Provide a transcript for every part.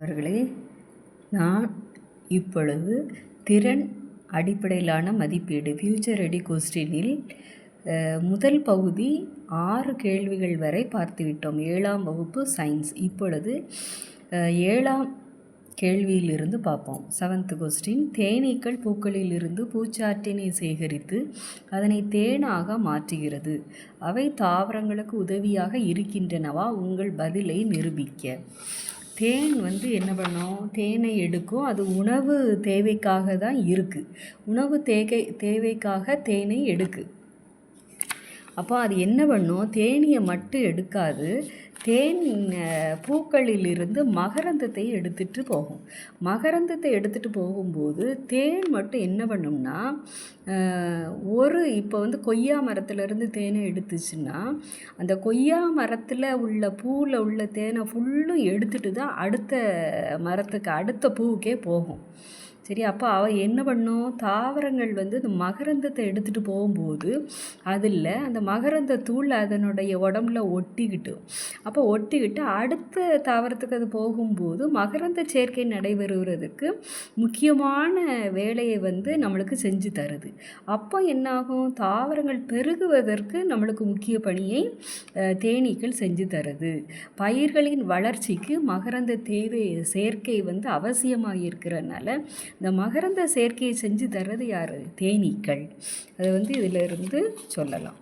அவர்களே, நான் இப்பொழுது திறன் அடிப்படையிலான மதிப்பீடு ஃபியூச்சர் ரெடி கொஸ்டினில் முதல் பகுதி 6 கேள்விகள் வரை பார்த்துவிட்டோம். 7ஆம் வகுப்பு சயின்ஸ். இப்பொழுது 7ஆம் கேள்வியிலிருந்து பார்ப்போம். 7th question. தேனீக்கள் பூக்களிலிருந்து பூச்சாற்றினை சேகரித்து அதனை தேனாக மாற்றுகிறது. அவை தாவரங்களுக்கு உதவியாக இருக்கின்றனவா? உங்கள் பதிலை நிரூபிக்க. தேன் என்ன பண்ணும்? தேனை எடுக்கும். அது உணவு தேவைக்காக தான் இருக்குது. உணவு தேவைக்காக தேனை எடுக்கு. அப்போ அது என்ன பண்ணும்? தேனியை மட்டும் எடுக்காது, தேன் பூக்களிலிருந்து மகரந்தத்தை எடுத்துகிட்டு போகும். மகரந்தத்தை எடுத்துகிட்டு போகும்போது தேன் மட்டும் என்ன பண்ணும்னா, இப்போ கொய்யா மரத்துலேருந்து தேனை எடுத்துச்சுன்னா அந்த கொய்யா மரத்தில் உள்ள பூவில் உள்ள தேனை ஃபுல்லும் எடுத்துகிட்டு தான் அடுத்த மரத்துக்கு அடுத்த பூவுக்கே போகும். சரி, அப்போ அவள் என்ன பண்ணும்? தாவரங்கள் இந்த மகரந்தத்தை எடுத்துகிட்டு போகும்போது அதில் அந்த மகரந்த தூள் அதனுடைய உடம்புல ஒட்டிக்கிட்டு, அப்போ ஒட்டிக்கிட்டு அடுத்த தாவரத்துக்கு அது போகும்போது மகரந்த சேர்க்கை நடைபெறுவதற்கு முக்கியமான வேலையை நம்மளுக்கு செஞ்சு தருது. அப்போ என்னாகும்? தாவரங்கள் பெருகுவதற்கு நம்மளுக்கு முக்கிய பணியை தேனீக்கள் செஞ்சு தருது. பயிர்களின் வளர்ச்சிக்கு மகரந்த சேர்க்கை அவசியமாக இருக்கிறதுனால இந்த மகரந்த சேர்க்கையை செஞ்சு தர்றது யார்? தேனீக்கள். அது இதிலிருந்து சொல்லலாம்.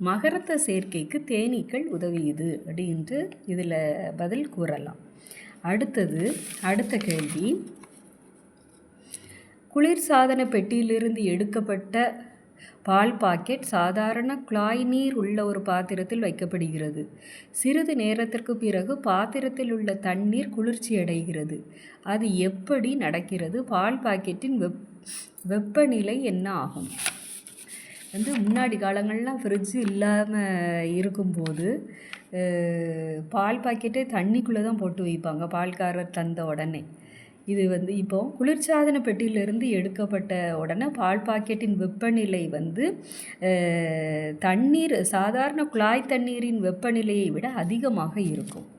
மகரந்த சேர்க்கைக்கு தேனீக்கள் உதவியுது அப்படின்ட்டு இதில் பதில் கூறலாம். அடுத்த கேள்வி. குளிர்சாதன பெட்டியிலிருந்து எடுக்கப்பட்ட பால் பாக்கெட் சாதாரண குழாய் நீர் உள்ள ஒரு பாத்திரத்தில் வைக்கப்படுகிறது. சிறிது நேரத்திற்கு பிறகு பாத்திரத்தில் உள்ள தண்ணீர் குளிர்ச்சி அடைகிறது. அது எப்படி நடக்கிறது? பால் பாக்கெட்டின் வெப்பநிலை என்ன ஆகும்? முன்னாடி காலங்கள்லாம் ஃப்ரிட்ஜு இல்லாமல் இருக்கும்போது பால் பாக்கெட்டே தண்ணிக்குள்ளே தான் போட்டு வைப்பாங்க, பால்காரர் தந்த உடனே. இது இப்போ குளிர்சாதன பெட்டியிலிருந்து எடுக்கப்பட்ட உடனே பால் பாக்கெட்டின் வெப்பநிலை தண்ணீர் சாதாரண குழாய் தண்ணீரின் வெப்பநிலையை விட அதிகமாக இருக்கும்.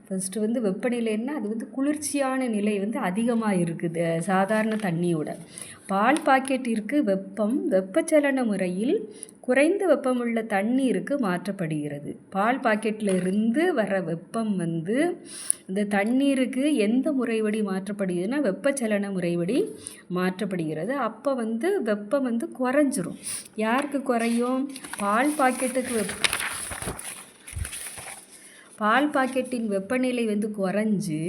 ஃபஸ்ட்டு வெப்பநிலைன்னா அது குளிர்ச்சியான நிலை அதிகமாக இருக்குது சாதாரண தண்ணியோட. பால் பாக்கெட்டிற்கு வெப்பச்சலன முறையில் குறைந்த வெப்பமுள்ள தண்ணீருக்கு மாற்றப்படுகிறது. பால் பாக்கெட்டில் இருந்து வர வெப்பம் இந்த தண்ணீருக்கு எந்த முறைப்படி மாற்றப்படுகிறதுனா வெப்பச்சலன முறைப்படி மாற்றப்படுகிறது. அப்போ வெப்பம் குறைஞ்சிரும். யாருக்கு குறையும்? பால் பாக்கெட்டின் வெப்பநிலை குறைஞ்சு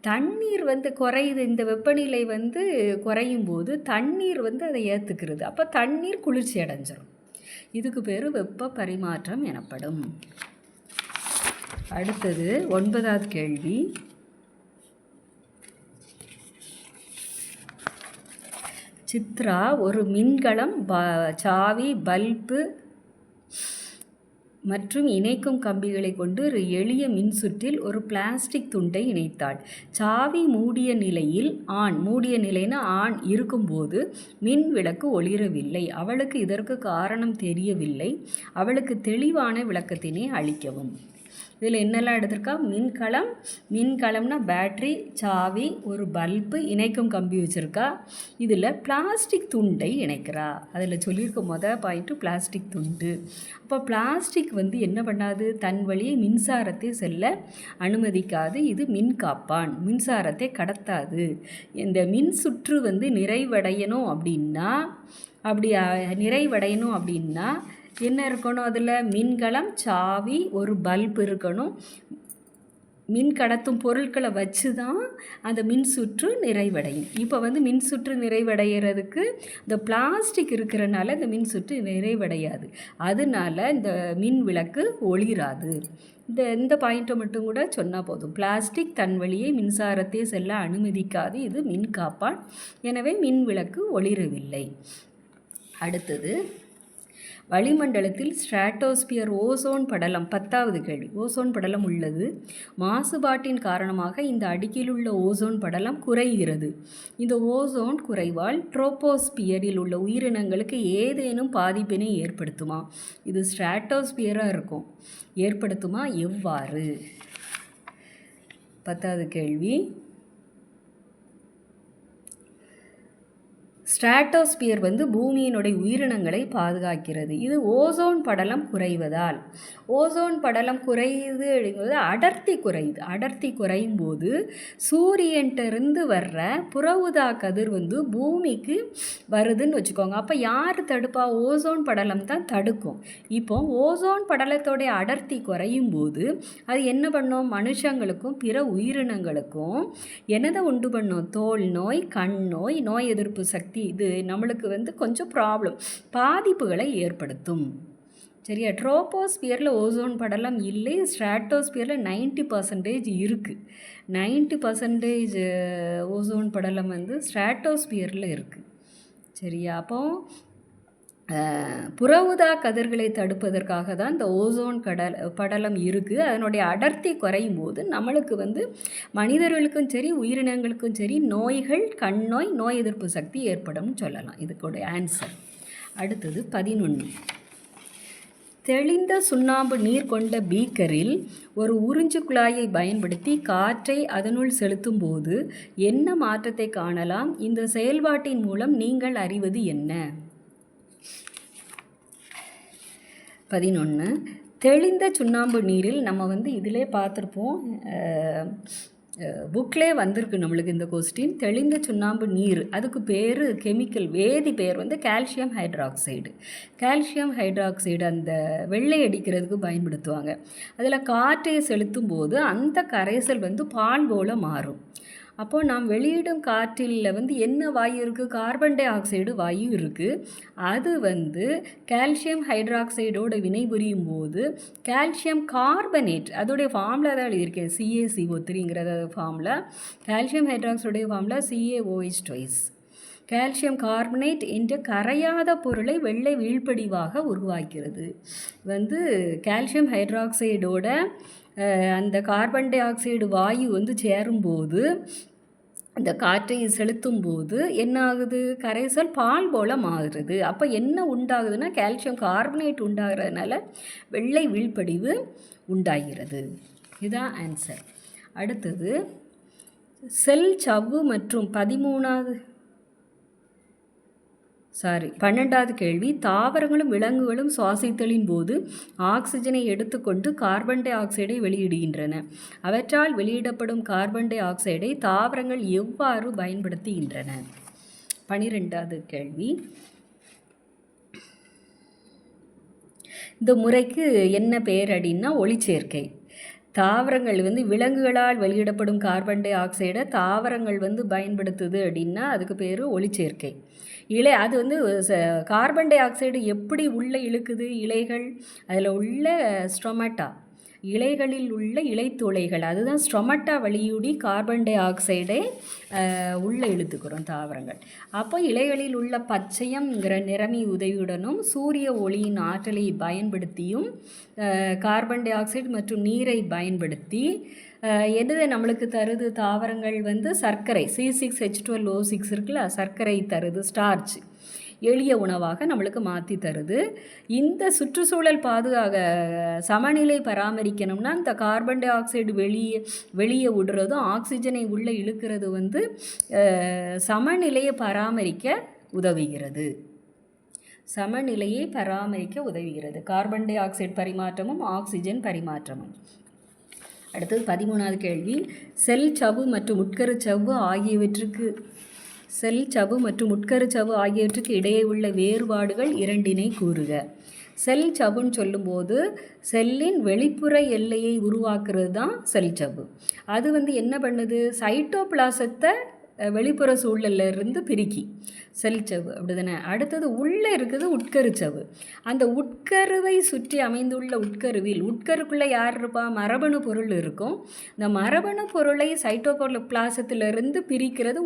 தண்ணீர் குறையுது. இந்த வெப்பநிலை குறையும் போது தண்ணீர் அதை ஏற்றுக்கிறது. அப்போ தண்ணீர் குளிர்ச்சி அடைஞ்சிரும். இதுக்கு பேர் வெப்ப பரிமாற்றம் எனப்படும். அடுத்தது 9வது கேள்வி. சித்ரா ஒரு மின்கலம், சாவி, பல்பு மற்றும் இணைக்கும் கம்பிகளை கொண்டு ஒரு எளிய மின்சுற்றில் ஒரு பிளாஸ்டிக் துண்டை இணைத்தாள். சாவி மூடிய நிலைனா ஆன் இருக்கும்போது மின் விளக்கு ஒளிரவில்லை. அவளுக்கு இதற்கு காரணம் தெரியவில்லை. அவளுக்கு தெளிவான விளக்கத்தினை அளிக்கவும். இதில் என்னெல்லாம் எடுத்திருக்கா? மின்கலம்னா பேட்ரி, சாவி, ஒரு பல்பு, இணைக்கும் கம்பி வச்சுருக்கா. இதில் பிளாஸ்டிக் துண்டை இணைக்கிறா. அதில் சொல்லியிருக்க பாயிண்ட்டு பிளாஸ்டிக் துண்டு. அப்போ பிளாஸ்டிக் என்ன பண்ணாது? தன் வழியே மின்சாரத்தை செல்ல அனுமதிக்காது. இது மின்காப்பான், மின்சாரத்தை கடத்தாது. இந்த மின் சுற்று நிறைவடையணும் அப்படின்னா என்ன இருக்கணும்? அதில் மின்கலம், சாவி, ஒரு பல்ப் இருக்கணும். மின் கடத்தும் பொருட்களை வச்சு தான் அந்த மின் சுற்று நிறைவடையும். இப்போ மின் சுற்று நிறைவடைகிறதுக்கு இந்த பிளாஸ்டிக் இருக்கிறனால இந்த மின் சுற்று நிறைவடையாது. அதனால இந்த மின் விளக்கு ஒளிராது. இந்த பாயிண்ட்டை மட்டும் கூட சொன்னால் போதும். பிளாஸ்டிக் தன் வழியே மின்சாரத்தை செல்ல அனுமதிக்காது. இது மின் காப்பான். எனவே மின் விளக்கு ஒளிரவில்லை. அடுத்தது வளிமண்டலத்தில் ஸ்ட்ராட்டோஸ்பியர் ஓசோன் படலம். 10வது கேள்வி. ஓசோன் படலம் உள்ளது. மாசுபாட்டின் காரணமாக இந்த அடுக்கிலுள்ள ஓசோன் படலம் குறைகிறது. இந்த ஓசோன் குறைவால் ட்ரோபோஸ்பியரில் உள்ள உயிரினங்களுக்கு ஏதேனும் பாதிப்பினை ஏற்படுத்துமா? இது ஸ்ட்ராட்டோஸ்பியராக இருக்கும். ஏற்படுத்துமா? எவ்வாறு? 10வது கேள்வி, ஸ்ட்ராட்டோஸ்பியர் வந்து பூமியினுடைய உயிரினங்களை பாதுகாக்கிறது. இது ஓசோன் படலம் குறைவதால். ஓசோன் படலம் குறையுது அப்படிங்கிறது அடர்த்தி குறையும் போது சூரியன்கிட்டருந்து வர்ற புற ஊதா கதிர் வந்து பூமிக்கு வருதுன்னு வச்சுக்கோங்க. அப்போ யார் தடுப்பா? ஓசோன் படலம் தான் தடுக்கும். இப்போ ஓசோன் படலத்தோடைய அடர்த்தி குறையும் போது அது என்ன பண்ணும்? மனுஷங்களுக்கும் பிற உயிரினங்களுக்கும் என்னதை உண்டு பண்ணும்? தோல் நோய், கண் நோய், நோய் எதிர்ப்பு சக்தி, இது நம்மளுக்கு வந்து கொஞ்சம் பாதிப்புகளை ஏற்படுத்தும். சரியா? ட்ரோபோஸ்பியரில் ஓசோன் படலம் இல்லை, ஸ்ட்ராட்டோஸ்பியரில் 90% இருக்குது. 90% ஓசோன் படலம் வந்து ஸ்ட்ராட்டோஸ்பியரில் இருக்குது. சரியா? அப்போ புற ஊதா கதிர்களை தடுப்பதற்காக தான் இந்த ஓசோன் படலம் இருக்குது. அதனுடைய அடர்த்தி குறையும் போது நம்மளுக்கு வந்து மனிதர்களுக்கும் சரி உயிரினங்களுக்கும் சரி நோய்கள், கண் நோய், நோய் எதிர்ப்பு சக்தி ஏற்படும் சொல்லலாம். இதுக்குடைய ஆன்சர். அடுத்தது 11. தெளிந்த சுண்ணாம்பு நீர் கொண்ட பீக்கரில் ஒரு உறிஞ்சு குழாயை பயன்படுத்தி காற்றை அதனுள் செலுத்தும் போது என்ன மாற்றத்தை காணலாம்? இந்த செயல்பாட்டின் மூலம் நீங்கள் அறிவது என்ன? 11. தெளிந்த சுண்ணாம்பு நீரில் நம்ம வந்து இதிலே பார்த்துருப்போம், புக்லே வந்திருக்கு நம்மளுக்கு இந்த கொஸ்டின். தெளிந்த சுண்ணாம்பு நீர், அதுக்கு பேர் கெமிக்கல் வேதி பெயர் வந்து கால்சியம் ஹைட்ராக்சைடு. கால்சியம் ஹைட்ராக்சைடு அந்த வெள்ளை அடிக்கிறதுக்கு பயன்படுத்துவாங்க. அதில் காற்றை செலுத்தும் போது அந்த கரைசல் வந்து பால் போல் மாறும். அப்போது நாம் வெளியிடும் காற்றில் வந்து என்ன வாயு இருக்குது? கார்பன் டை ஆக்சைடு வாயு இருக்குது. அது வந்து கால்சியம் ஹைட்ராக்சைடோடு வினைபுரியும் போது கால்சியம் கார்பனேட், அதோடைய ஃபார்முலா தான் எழுதியிருக்கேன், CaCO3ங்கிற ஃபார்முலா. கால்சியம் ஹைட்ராக்சைடுடைய ஃபார்முலா CaOH2. கால்சியம் கார்பனேட் என்ற கரையாத பொருளை வெள்ளை வீழ்படிவாக உருவாக்கிறது. வந்து கால்சியம் ஹைட்ராக்சைடோட அந்த கார்பன் டை ஆக்சைடு வாயு வந்து சேரும்போது இந்த காற்றை செலுத்தும் போது என்ன ஆகுது? கரைசல் பால் போல் மாறுது. அப்போ என்ன உண்டாகுதுன்னா கால்சியம் கார்பனேட் உண்டாகிறதுனால வெள்ளை வீழ்படிவு உண்டாகிறது. இதுதான் ஆன்சர். அடுத்தது செல் சவ்வு மற்றும் 12வது கேள்வி, தாவரங்களும் விலங்குகளும் சுவாசித்தலின் போது ஆக்சிஜனை எடுத்துக்கொண்டு கார்பன் டை ஆக்சைடை வெளியிடுகின்றன. அவற்றால் வெளியிடப்படும் கார்பன் டை ஆக்சைடை தாவரங்கள் எவ்வாறு பயன்படுத்துகின்றன? 12வது கேள்வி, இந்த முறைக்கு என்ன பெயர் அப்படின்னா ஒளிச்சேர்க்கை. தாவரங்கள் வந்து விலங்குகளால் வெளியிடப்படும் கார்பன் டை ஆக்சைடை தாவரங்கள் வந்து பயன்படுத்துது அப்படின்னா அதுக்கு பேர் ஒளிச்சேர்க்கை. அது வந்து கார்பன் டை ஆக்சைடு எப்படி உள்ளே இழுக்குது? இலைகள், அதில் உள்ள ஸ்டொமேட்டா, இலைகளில் உள்ள இலைத்துளைகள், அதுதான் ஸ்டொமேட்டா வழியூடி கார்பன் டை ஆக்சைடை உள்ளே இழுத்துக்கிறோம் தாவரங்கள். அப்போ இலைகளில் உள்ள பச்சையம்ங்கிற நிறமி உதவியுடனும் சூரிய ஒளியின் ஆற்றலை பயன்படுத்தியும் கார்பன் டை ஆக்சைடு மற்றும் நீரை பயன்படுத்தி எது நம்மளுக்கு தருது? தாவரங்கள் வந்து சர்க்கரை C6H12O6 இருக்குல்ல, சர்க்கரை தருது, ஸ்டார்ச், எளிய உணவாக நம்மளுக்கு மாற்றி தருது. இந்த சுற்றுச்சூழல் சமநிலை பராமரிக்கணும்னா இந்த கார்பன் டை ஆக்சைடு வெளியே விடுறதும் ஆக்சிஜனை உள்ளே இழுக்கிறது வந்து சமநிலையை பராமரிக்க உதவுகிறது. கார்பன் டை ஆக்சைடு பரிமாற்றமும் ஆக்சிஜன் பரிமாற்றமும். அடுத்தது 13வது கேள்வி, செல் சவ்வு மற்றும் உட்கருச்சவ்வு ஆகியவற்றுக்கு இடையே உள்ள வேறுபாடுகள் இரண்டினை கூறுக. செல் சவ்வுன்னு சொல்லும்போது செல்லின் வெளிப்புற எல்லையை உருவாக்குறது தான் செல் சவ்வு. அது வந்து என்ன பண்ணுது? சைட்டோபிளாசத்தை வெளிப்புற சூழலிருந்து பிரிக்கி செல் சவ்வு, அப்படி தானே. அடுத்தது உள்ளே இருக்குது உட்கருச்சவ்வு. அந்த உட்கருவை சுற்றி அமைந்துள்ள உட்கருக்குள்ளே யார் இருப்பா? மரபணு பொருள் இருக்கும். இந்த மரபணு பொருளை சைட்டோபிளாசத்திலிருந்து பிரிக்கிறது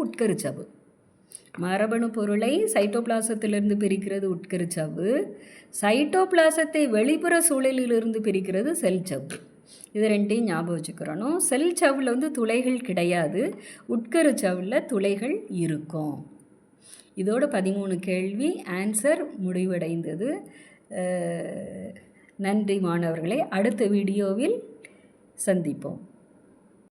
உட்கருச்சவ்வு. சைட்டோபிளாசத்தை வெளிப்புற சூழலிலிருந்து பிரிக்கிறது செல் சவ்வு. இது ரெண்டையும் ஞாபகம் வச்சுக்கிறணும். செல் சவ்வில் வந்து துளைகள் கிடையாது, உட்கருச்சவ்வில் துளைகள் இருக்கும். இதோட 13 கேள்வி ஆன்சர் முடிவடைந்தது. நன்றி மாணவர்களே. அடுத்த வீடியோவில் சந்திப்போம்.